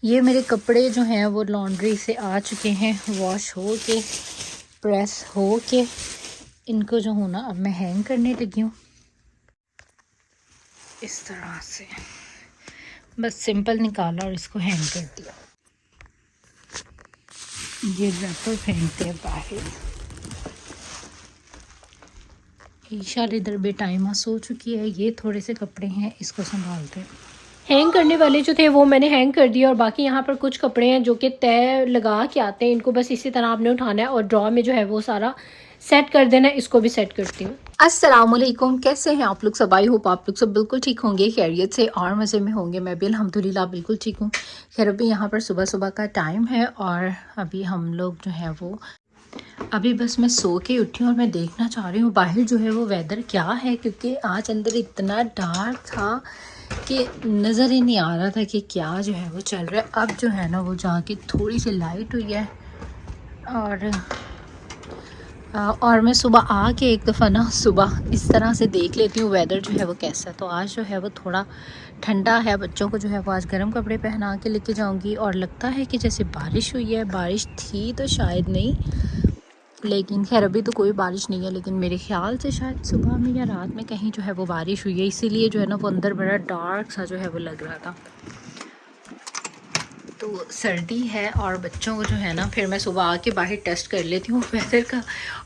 ये मेरे कपड़े जो हैं वो लॉन्ड्री से आ चुके हैं, वॉश हो के, प्रेस हो के। इनको जो हो ना अब मैं हैंग करने लगी हूँ इस तरह से। बस सिंपल निकाला और इसको हैंग कर दिया। ये रैपर फेंकते हैं बाहर। ईशा इधर बेटाइमा सो चुकी है। ये थोड़े से कपड़े हैं, इसको संभालते हैं। हैंग करने वाले जो थे वो मैंने हैंग कर दिया और बाकी यहाँ पर कुछ कपड़े हैं जो कि तय लगा के आते हैं। इनको बस इसी तरह आपने उठाना है और ड्रॉ में जो है वो सारा सेट कर देना है। इसको भी सेट करती हूँ। अस्सलामुअलैकुम, कैसे हैं आप लोग सब? आई होप आप लोग सब बिल्कुल ठीक होंगे, खैरियत से और मज़े में होंगे। मैं भी अल्हम्दुलिल्लाह बिल्कुल ठीक हूँ। खैर अभी यहाँ पर सुबह सुबह का टाइम है और अभी हम लोग जो है वो अभी बस मैं सो के उठी हूँ और मैं देखना चाह रही हूँ बाहर जो है वो वेदर क्या है, क्योंकि आज अंदर इतना डार्क था कि नज़र ही नहीं आ रहा था कि क्या जो है वो चल रहा है। अब जो है ना वो जाके थोड़ी सी लाइट हुई है और मैं सुबह आके एक दफ़ा ना सुबह इस तरह से देख लेती हूँ वेदर जो है वो कैसा है। तो आज जो है वो थोड़ा ठंडा है। बच्चों को जो है वो आज गर्म कपड़े पहना के लेके जाऊँगी और लगता है कि जैसे बारिश हुई है। बारिश थी तो शायद नहीं, लेकिन खैर अभी तो कोई बारिश नहीं है, लेकिन मेरे ख्याल से शायद सुबह में या रात में कहीं जो है वो बारिश हुई है, इसीलिए जो है ना वो अंदर बड़ा डार्क सा जो है वो लग रहा था। तो सर्दी है और बच्चों को जो है ना फिर मैं सुबह आके बाहर टेस्ट कर लेती हूँ वेदर का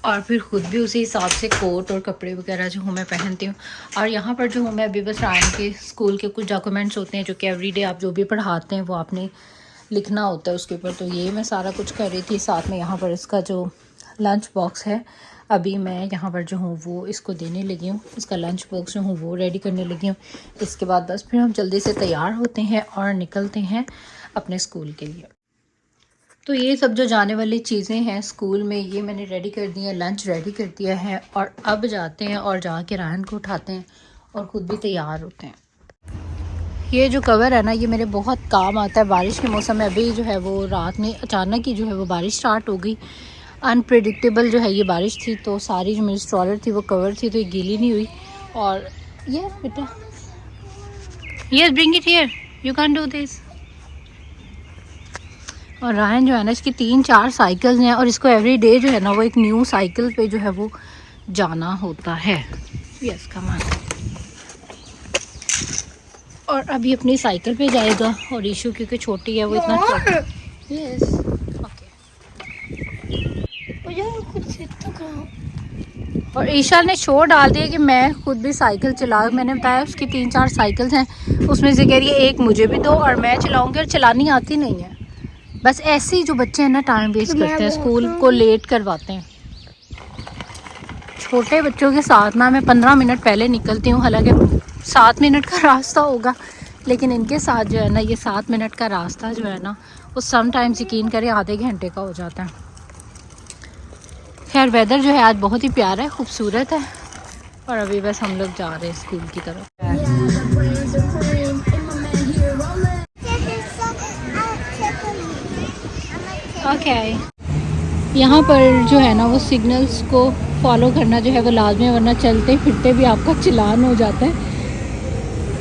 और फिर ख़ुद भी उसी हिसाब से कोट और कपड़े वगैरह जो हूँ मैं पहनती हूँ। और यहाँ पर जो हूँ मैं अभी बस रायन के स्कूल के कुछ डॉक्यूमेंट्स होते हैं जो कि एवरीडे आप जो भी पढ़ाते हैं वो आपने लिखना होता है उसके ऊपर। तो ये मैं सारा कुछ कर रही थी। साथ में यहाँ पर इसका जो लंच बॉक्स है अभी मैं यहाँ पर जो हूँ वो इसको देने लगी हूँ। इसका लंच बॉक्स जो हूँ वो रेडी करने लगी हूँ। इसके बाद बस फिर हम जल्दी से तैयार होते हैं और निकलते हैं अपने स्कूल के लिए। तो ये सब जो जाने वाली चीज़ें हैं स्कूल में ये मैंने रेडी कर दी है, लंच रेडी कर दिया है और अब जाते हैं और जाके रायन को उठाते हैं और ख़ुद भी तैयार होते हैं। ये जो कवर है ना ये मेरे बहुत काम आता है बारिश के मौसम में। अभी जो है वो रात में अचानक ही जो है वो बारिश स्टार्ट हो गई। अनप्रेडिक्टेबल जो है ये बारिश थी, तो सारी जो मेरी स्ट्रॉलर थी वो कवर थी तो ये गीली नहीं हुई। और ये बेटा yes bring it here, you can do this. और रायन जो है ना इसकी 3-4 साइकिल्स हैं और इसको एवरी डे जो है ना वो एक न्यू साइकिल पे जो है वो जाना होता है। Yes come on. और अभी अपनी साइकिल पे जाएगा और ईशू क्योंकि छोटी है वो इतना यस और ईशा ने शो डाल दिया कि मैं खुद भी साइकिल चला। मैंने बताया उसकी 3-4 साइकिल्स हैं, उसमें से कह रही है एक मुझे भी दो और मैं चलाऊंगी। और चलानी आती नहीं है। बस ऐसे ही जो बच्चे हैं ना टाइम वेस्ट करते हैं, स्कूल को लेट करवाते हैं। छोटे बच्चों के साथ ना मैं 15 मिनट पहले निकलती हूँ, हालांकि 7 मिनट का रास्ता होगा, लेकिन इनके साथ जो है ना ये 7 मिनट का रास्ता जो है ना वो समटाइम्स यकीन करें आधे घंटे का हो जाता है। खैर वेदर जो है आज बहुत ही प्यारा है, खूबसूरत है। और अभी बस हम लोग जा रहे हैं स्कूल की तरफ। ओके यहाँ पर जो है ना वो सिग्नल्स को फॉलो करना जो है वो लाजमी है, वरना चलते फिरते भी आपका चालान हो जाता है।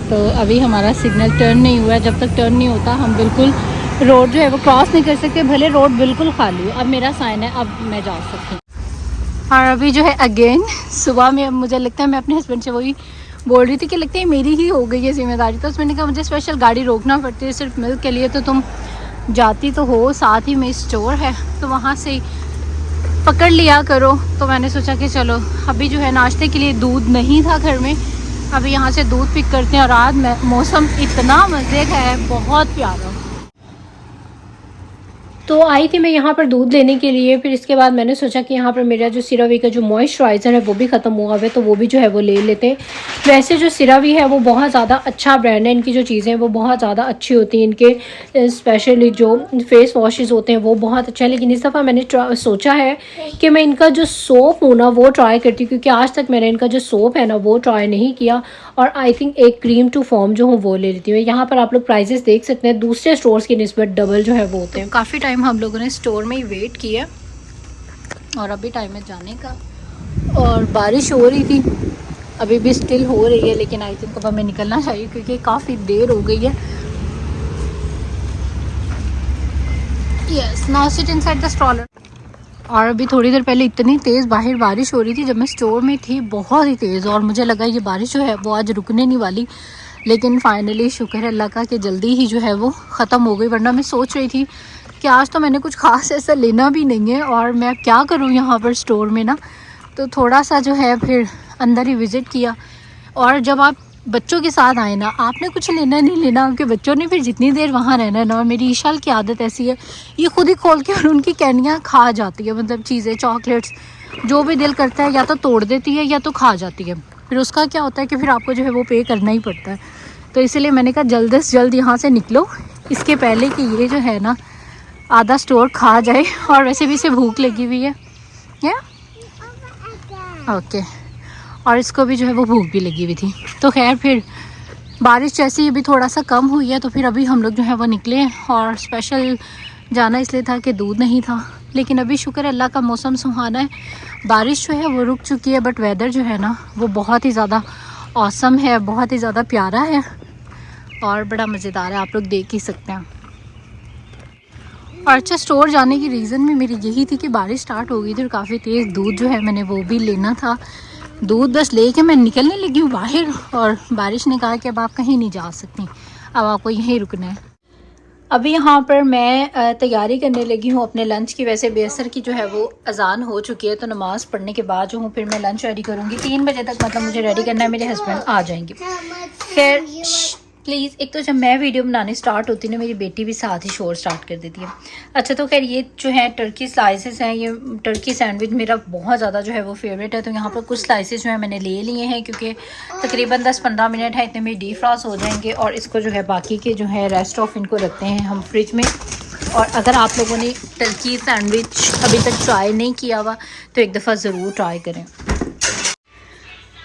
तो अभी हमारा सिग्नल टर्न नहीं हुआ है। जब तक टर्न नहीं होता हम बिल्कुल रोड जो है वो क्रॉस नहीं कर सकते, भले रोड बिल्कुल खाली हो। अब मेरा साइन है, अब मैं जा सकती हूँ। और अभी जो है अगेन सुबह में मुझे लगता है मैं अपने हस्बैंड से वही बोल रही थी कि लगता है मेरी ही हो गई है जिम्मेदारी। तो उसने कहा मुझे स्पेशल गाड़ी रोकना पड़ती है सिर्फ मिल्क के लिए, तो तुम जाती तो हो, साथ ही में स्टोर है तो वहाँ से पकड़ लिया करो। तो मैंने सोचा कि चलो अभी जो है नाश्ते के लिए दूध नहीं था घर में, अभी यहाँ से दूध पिक करते हैं। और आज मौसम इतना मज़े का है, बहुत प्यारा। तो आई थी मैं यहाँ पर दूध लेने के लिए, फिर इसके बाद मैंने सोचा कि यहाँ पर मेरा जो सिरावी का जो मॉइस्चराइज़र है वो भी ख़त्म हुआ है, तो वो भी जो है वो ले लेते हैं। वैसे जो सिरावी है वो बहुत ज़्यादा अच्छा ब्रांड है, इनकी जो चीज़ें हैं वो बहुत ज़्यादा अच्छी होती हैं। इनके स्पेशली जो फेस वॉशेज़ होते हैं वो बहुत अच्छा है। लेकिन इस दफ़ा मैंने सोचा है कि मैं इनका जो सोप हूँ ना वो ट्राई करती हूँ, क्योंकि आज तक मैंने इनका जो सोप है ना वो ट्राई नहीं किया। और आई थिंक एक क्रीम टू फॉर्म जो हूँ वो ले लेती हूँ। यहाँ पर आप लोग प्राइजेस देख सकते हैं, दूसरे स्टोर्स की निस्बत डबल जो है वो होते हैं। काफ़ी टाइम हम लोगों ने स्टोर में ही वेट किया और अभी टाइम है जाने का। और बारिश हो रही थी, अभी भी स्टिल हो रही है, लेकिन आई थिंक अब हमें निकलना चाहिए क्योंकि काफ़ी देर हो गई है। Yes, now sit inside the stroller. और अभी थोड़ी देर पहले इतनी तेज़ बाहर बारिश हो रही थी जब मैं स्टोर में थी, बहुत ही तेज़, और मुझे लगा ये बारिश जो है वो आज रुकने नहीं वाली, लेकिन फाइनली शुक्र है अल्लाह का कि जल्दी ही जो है वो ख़त्म हो गई। वरना मैं सोच रही थी कि आज तो मैंने कुछ ख़ास ऐसा लेना भी नहीं है और मैं क्या करूँ यहाँ पर स्टोर में ना, तो थोड़ा सा जो है फिर अंदर ही विज़िट किया। और जब आप बच्चों के साथ आए ना, आपने कुछ लेना नहीं लेना, उनके बच्चों ने फिर जितनी देर वहाँ रहना है ना, और मेरी ईशाल की आदत ऐसी है, ये खुद ही खोल के और उनकी कैंडियाँ खा जाती है, मतलब चीज़ें, चॉकलेट्स, जो भी दिल करता है या तो तोड़ देती है या तो खा जाती है। फिर उसका क्या होता है कि फिर आपको जो है वो पे करना ही पड़ता है। तो इसीलिए मैंने कहा जल्द से जल्द यहाँ से निकलो, इसके पहले कि ये जो है ना आधा स्टोर खा जाए। और वैसे भी इसे भूख लगी हुई है, या ओके, और इसको भी जो है वो भूख भी लगी हुई थी। तो खैर फिर बारिश जैसी अभी थोड़ा सा कम हुई है, तो फिर अभी हम लोग जो है वो निकले। और स्पेशल जाना इसलिए था कि दूध नहीं था, लेकिन अभी शुक्र है अल्लाह का मौसम सुहाना है, बारिश जो है वो रुक चुकी है, बट वेदर जो है ना वो बहुत ही ज़्यादा औसम है, बहुत ही ज़्यादा प्यारा है और बड़ा मज़ेदार है, आप लोग देख ही सकते हैं। और अच्छा, स्टोर जाने की रीज़न भी मेरी यही थी कि बारिश स्टार्ट हो गई थी और काफ़ी तेज़ दूध जो है मैंने वो भी लेना था। दूध बस लेके मैं निकलने लगी हूँ बाहर, और बारिश ने कहा कि अब आप कहीं नहीं जा सकती, अब आपको यहीं रुकना है। अभी यहाँ पर मैं तैयारी करने लगी हूँ अपने लंच की। वैसे बेअसर की जो है वो अजान हो चुकी है, तो नमाज़ पढ़ने के बाद जो हूँ फिर मैं लंच रेडी करूँगी। 3 बजे तक मतलब मुझे रेडी करना है, मेरे हस्बैंड आ जाएंगे। खैर प्लीज़, एक तो जब मैं वीडियो बनाने स्टार्ट होती ना, मेरी बेटी भी साथ ही शोर स्टार्ट कर देती है। अच्छा, तो खैर ये जो है टर्की स्लाइसेस हैं, ये टर्की सैंडविच मेरा बहुत ज़्यादा जो है वो फेवरेट है। तो यहाँ पर कुछ स्लाइसेस जो है मैंने ले लिए हैं, क्योंकि तकरीबन 10-15 मिनट है, इतने में डीफ्रॉस्ट हो जाएंगे। और इसको जो है बाकी के जो है रेस्ट ऑफ इनको रखते हैं हम फ्रिज में। और अगर आप लोगों ने टर्की सैंडविच अभी तक ट्राई नहीं किया हुआ तो एक दफ़ा ज़रूर ट्राई करें।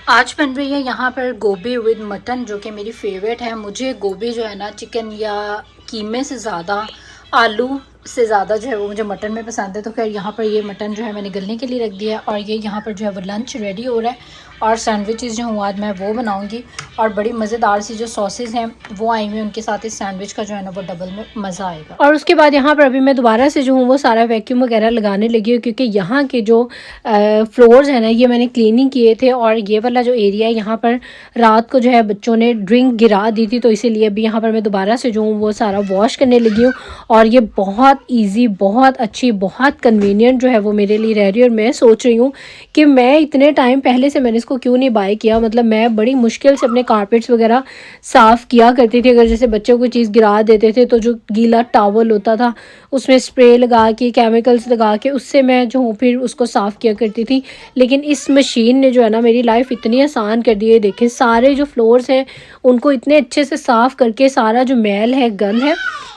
आज बन रही है यहाँ पर गोभी विद मटन, जो कि मेरी फेवरेट है। मुझे गोभी जो है ना चिकन या कीमे से ज़्यादा, आलू से ज़्यादा जो है वो मुझे मटन में पसंद है। तो खैर यहाँ पर ये मटन जो है मैंने गलने के लिए रख दिया है, और ये यहाँ पर जो है वो लंच रेडी हो रहा है। और सैंडविचेस जो हूँ आज मैं वो बनाऊँगी, और बड़ी मज़ेदार सी जो सॉसेस हैं वो आई हुई, उनके साथ इस सैंडविच का जो है ना वो डबल में मज़ा आएगा। और उसके बाद यहाँ पर अभी मैं दोबारा से जो हूँ वो सारा वैक्यूम वगैरह लगाने लगी हूँ, क्योंकि यहाँ के जो फ्लोर्स हैं ना ये मैंने क्लीनिंग किए थे, और ये वाला जो एरिया है यहाँ पर रात को जो है बच्चों ने ड्रिंक गिरा दी थी, तो इसीलिए अभी यहाँ पर मैं दोबारा से जो हूँ वो सारा वॉश करने लगी हूँ। और ये बहुत ईजी, बहुत अच्छी, बहुत कन्वीनियंट जो है वो मेरे लिए रह रही है। और मैं सोच रही हूँ कि मैं इतने टाइम पहले से मैंने इसको क्यों नहीं बाय किया। मतलब मैं बड़ी मुश्किल से अपने कारपेट्स वगैरह साफ़ किया करती थी। अगर जैसे बच्चों को चीज़ गिरा देते थे तो जो गीला टॉवल होता था उसमें स्प्रे लगा के, केमिकल्स लगा के, उससे मैं जो हूँ फिर उसको साफ़ किया करती थी। लेकिन इस मशीन ने जो है ना मेरी लाइफ इतनी आसान कर दी है। देखें सारे जो फ्लोर्स हैं उनको इतने अच्छे से साफ़ करके सारा जो मैल है, गंद है,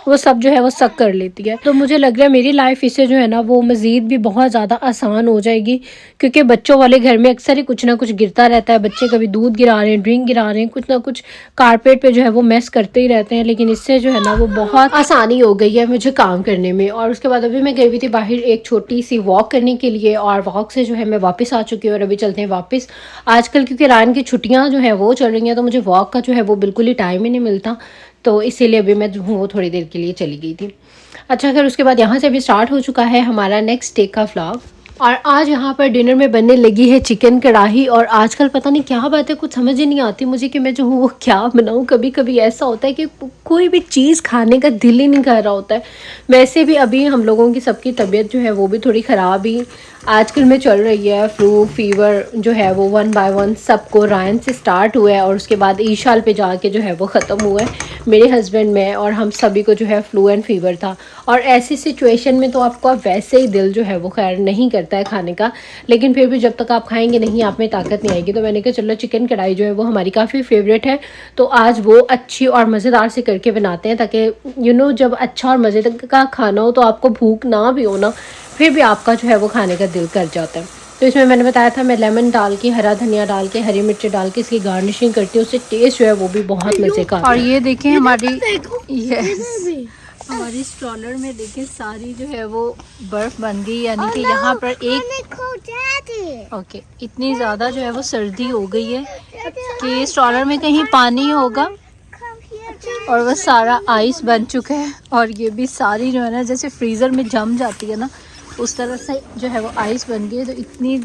वो सब जो है वो सक कर लेती है। तो मुझे लग रहा है मेरी लाइफ इससे जो है ना वो मज़ीद भी बहुत ज़्यादा आसान हो जाएगी, क्योंकि बच्चों वाले घर में अक्सर ही कुछ ना कुछ गिरता रहता है। बच्चे कभी दूध गिरा रहे हैं, ड्रिंक गिरा रहे हैं, कुछ ना कुछ कारपेट पे जो है वो मेस करते ही रहते हैं। लेकिन इससे जो है ना वो बहुत आसानी हो गई है मुझे काम करने में। और उसके बाद अभी मैं गई हुई थी बाहर एक छोटी सी वॉक करने के लिए, और वॉक से जो है मैं वापस आ चुकी हूँ। और अभी चलते हैं वापस। आजकल क्योंकि रान की छुट्टियाँ जो है वो चल रही हैं, तो मुझे वॉक का जो है वो बिल्कुल ही टाइम ही नहीं मिलता, तो इसीलिए अभी मैं जो हूँ वो थोड़ी देर के लिए चली गई थी। अच्छा, फिर उसके बाद यहाँ से अभी स्टार्ट हो चुका है हमारा नेक्स्ट डे का व्लॉग। और आज यहाँ पर डिनर में बनने लगी है चिकन कढ़ाई। और आजकल पता नहीं क्या बात है, कुछ समझ ही नहीं आती मुझे कि मैं जो हूँ वो क्या बनाऊँ। कभी कभी ऐसा होता है कि कोई भी चीज़ खाने का दिल ही नहीं कर रहा होता है। वैसे भी अभी हम लोगों की सबकी तबीयत जो है वो भी थोड़ी ख़राब ही आजकल में चल रही है। फ्लू फीवर जो है वो 1 बाय 1 सबको रायन से स्टार्ट हुआ है, और उसके बाद ईशाल पे जाके जो है वो ख़त्म हुआ है। मेरे हस्बैंड में और हम सभी को जो है फ्लू एंड फीवर था। और ऐसी सिचुएशन में तो आपका वैसे ही दिल जो है वो खैर नहीं करता है खाने का, लेकिन फिर भी जब तक आप खाएंगे नहीं आप में ताकत नहीं आएगी। तो मैंने कहा चलो चिकन कढ़ाई जो है वो हमारी काफ़ी फेवरेट है, तो आज वो अच्छी और मज़ेदार से करके बनाते हैं, ताकि जब अच्छा और मज़ेदार का खाना हो तो आपको भूख ना भी हो ना, फिर भी आपका जो है वो खाने का दिल कर जाता है। तो इसमें मैंने बताया था मैं लेमन डाल के, हरा धनिया डाल के, हरी मिर्च डाल के इसकी गार्निशिंग करती हूँ, उससे टेस्ट जो है वो भी बहुत मज़े का। और ये देखें हमारी स्ट्रॉलर में देखें सारी जो है वो बर्फ़ बन गई, यानी कि यहाँ पर ओके इतनी ज़्यादा जो है वो सर्दी हो गई है कि स्ट्रॉलर में कहीं पानी होगा और वह सारा आइस बन चुका है और ये भी सारी जो है ना जैसे फ्रीज़र में जम जाती है ना उस तरह से जो है वो आइस बन गई है। तो इतनी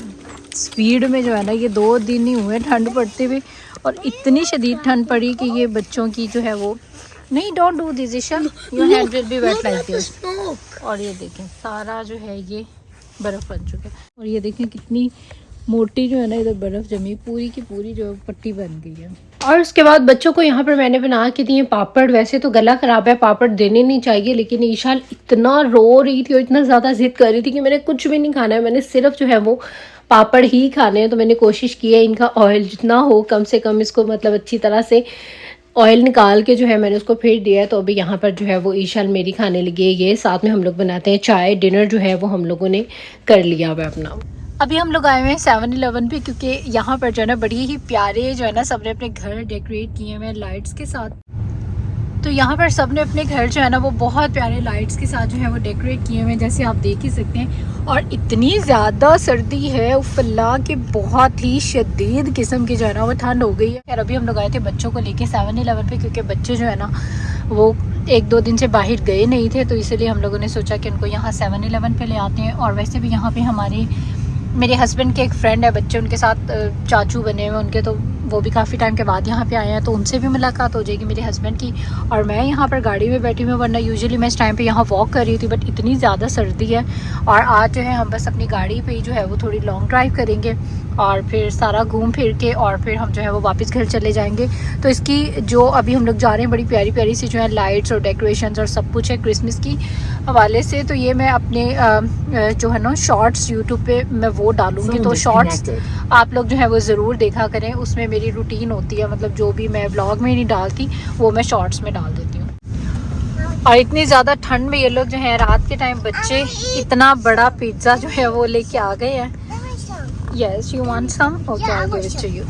स्पीड में जो है ना ये 2 दिन ही हुए ठंड पड़ते हुए और इतनी शदीद ठंड पड़ी कि ये बच्चों की जो है वो नहीं, don't do this Isha, your hand will be wet like this. और ये देखें सारा जो है ये बर्फ़ बन चुका है और ये देखें कितनी मोटी जो है ना इधर बर्फ़ जमी पूरी की पूरी जो पट्टी बन गई है। और उसके बाद बच्चों को यहाँ पर मैंने बना के दिए पापड़। वैसे तो गला ख़राब है, पापड़ देने नहीं चाहिए, लेकिन ईशा इतना रो रही थी और इतना ज़्यादा ज़िद कर रही थी कि मैंने कुछ भी नहीं खाना है, मैंने सिर्फ जो है वो पापड़ ही खाने हैं। तो मैंने कोशिश की है इनका ऑयल जितना हो कम से कम इसको मतलब अच्छी तरह से ऑयल निकाल के जो है मैंने उसको फेंट दिया है। तो अभी यहाँ पर जो है वो ईशा मेरी खाने लगी है ये। साथ में हम लोग बनाते हैं चाय। डिनर जो है वो हम लोगों ने कर लिया हुआ अपना। अभी हम लोग आए हुए हैं 7-Eleven पे क्योंकि यहाँ पर जो है ना बड़ी ही प्यारे जो है ना सबने अपने घर डेकोरेट किए हुए हैं लाइट्स के साथ। तो यहाँ पर सबने अपने घर जो है ना वो बहुत प्यारे लाइट्स के साथ जो है वो डेकोरेट किए हुए हैं, जैसे आप देख ही सकते हैं। और इतनी ज़्यादा सर्दी है उफ़ल्ला कि बहुत ही शदीद किस्म की जो है ना वो ठंड हो गई है। यार अभी हम लोग आए थे बच्चों को लेके 7-Eleven पे क्योंकि बच्चे जो है ना वो 1-2 दिन से बाहर गए नहीं थे, तो इसलिए हम लोगों ने सोचा कि उनको यहाँ 7-Eleven पे ले आते हैं। और वैसे भी यहाँ पे मेरे हस्बैंड के एक फ्रेंड है, बच्चे उनके साथ चाचू बने हुए उनके, तो वो भी काफ़ी टाइम के बाद यहाँ पे आए हैं, तो उनसे भी मुलाकात हो जाएगी मेरे हस्बैंड की। और मैं यहाँ पर गाड़ी में बैठी हुई, वरना यूजुअली मैं इस टाइम पे यहाँ वॉक कर रही थी, बट इतनी ज़्यादा सर्दी है। और आज जो है हम बस अपनी गाड़ी पे ही जो है वो थोड़ी लॉन्ग ड्राइव करेंगे और फिर सारा घूम फिर के और फिर हम जो है वो वापस घर चले जाएंगे। तो इसकी जो अभी हम लोग जा रहे हैं बड़ी प्यारी प्यारी सी जो है लाइट्स और डेकोरेशंस और सब कुछ है क्रिसमस की हवाले से। तो ये मैं अपने जो है ना शॉर्ट्स यूट्यूब पे मैं वो डालूँगी, तो शॉर्ट्स आप लोग जो है वो ज़रूर देखा करें। उसमें मेरी रूटीन होती है, मतलब जो भी मैं व्लॉग में नहीं डालती वो मैं शॉर्ट्स में डाल देती हूँ। और इतनी ज़्यादा ठंड में ये लोग जो है रात के टाइम बच्चे इतना बड़ा पिज़्ज़ा जो है वो लेके आ गए हैं। Yes, you want some? Okay, I'll give it to you.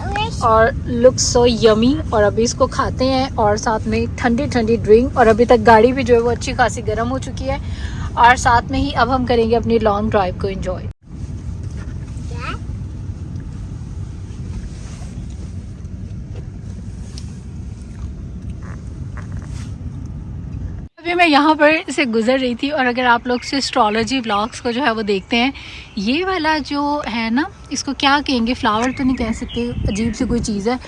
और looks so yummy। और अभी इसको खाते हैं और साथ में ठंडी ठंडी ड्रिंक। और अभी तक गाड़ी भी जो है वो अच्छी खासी गर्म हो चुकी है और साथ में ही अब हम करेंगे अपनी लॉन्ग ड्राइव को एंजॉय। अभी मैं यहाँ पर से गुजर रही थी और अगर आप लोग से एस्ट्रोलॉजी व्लॉग्स को जो है वो देखते हैं, ये वाला जो है ना इसको क्या कहेंगे, फ्लावर तो नहीं कह सकते, अजीब सी कोई चीज़ है।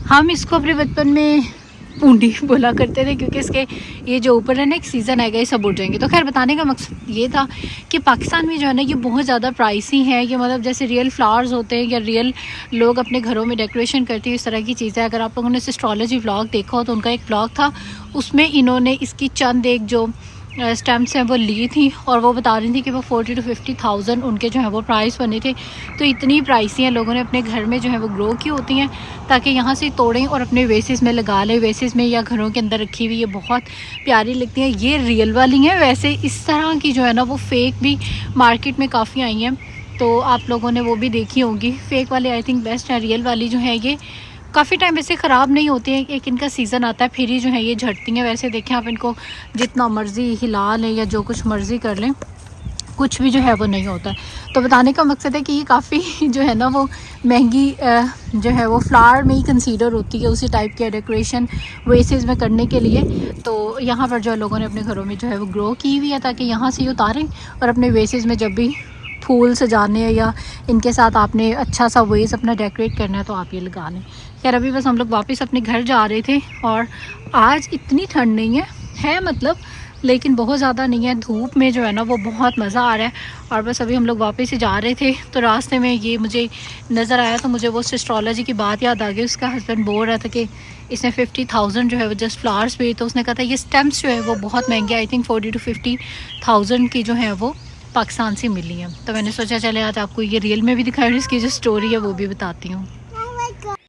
हम इसको अपने बचपन में पूंडी बोला करते थे क्योंकि इसके ये जो ऊपर है ना एक सीज़न आएगा ये सब उड़ जाएंगे। तो खैर बताने का मकसद ये था कि पाकिस्तान में जो है ना ये बहुत ज़्यादा प्राइसी है। ये मतलब जैसे रियल फ्लावर्स होते हैं या रियल लोग अपने घरों में डेकोरेशन करते हैं, इस तरह की चीज़ें। अगर आप लोगों ने एस्ट्रोलॉजी व्लॉग देखा हो तो उनका एक व्लॉग था, उसमें इन्होंने इसकी चंद एक जो स्टैम्प्स हैं वो ली थी और वो बता रही थी कि वो 40,000 to 50,000 उनके जो है वो प्राइस बने थे। तो इतनी प्राइसी हैं, लोगों ने अपने घर में जो है वो ग्रो की होती हैं ताकि यहाँ से तोड़ें और अपने वेसेस में लगा लें, वेसेस में या घरों के अंदर रखी हुई। ये बहुत प्यारी लगती हैं। ये रियल वाली हैं, वैसे इस तरह की जो है ना वो फ़ेक भी मार्केट में काफ़ी आई हैं, तो आप लोगों ने वो भी देखी होंगी। फ़ेक वाली आई थिंक बेस्ट है, रियल वाली जो है ये काफ़ी टाइम वैसे ख़राब नहीं होती है, एक इनका सीज़न आता है फिर ही जो है ये झड़ती हैं। वैसे देखें आप इनको जितना मर्ज़ी हिला लें या जो कुछ मर्ज़ी कर लें, कुछ भी जो है वो नहीं होता। तो बताने का मकसद है कि ये काफ़ी जो है ना वो महंगी जो है वो फ्लावर में ही कंसीडर होती है, उसी टाइप की डेकोरेशन वेसेस में करने के लिए। तो यहाँ पर जो लोगों ने अपने घरों में जो है वो ग्रो की हुई है ताकि यहाँ से उतारें और अपने वेसेस में जब भी फूल सजाने या इनके साथ आपने अच्छा सा वेस अपना डेकोरेट करना है तो आप ये लगा लें। खैर अभी बस हम लोग वापस अपने घर जा रहे थे और आज इतनी ठंड नहीं है मतलब, लेकिन बहुत ज़्यादा नहीं है। धूप में जो है ना वो बहुत मज़ा आ रहा है। और बस अभी हम लोग वापस ही जा रहे थे तो रास्ते में ये मुझे नज़र आया, तो मुझे वो एस्ट्रोलॉजी की बात याद आ गई। उसका हस्बैंड बोल रहा था कि इसने 50,000 जो है वो जस्ट फ्लावर्स पे, तो उसने कहा था ये स्टेम्प्स जो है वो बहुत महंगे, आई थिंक 40,000 to 50,000 की जो है वो पाकिस्तान से मिली हैं। तो मैंने सोचा चले आज आपको ये रियल में भी दिखाई और इसकी जो स्टोरी है वो भी बताती हूँ।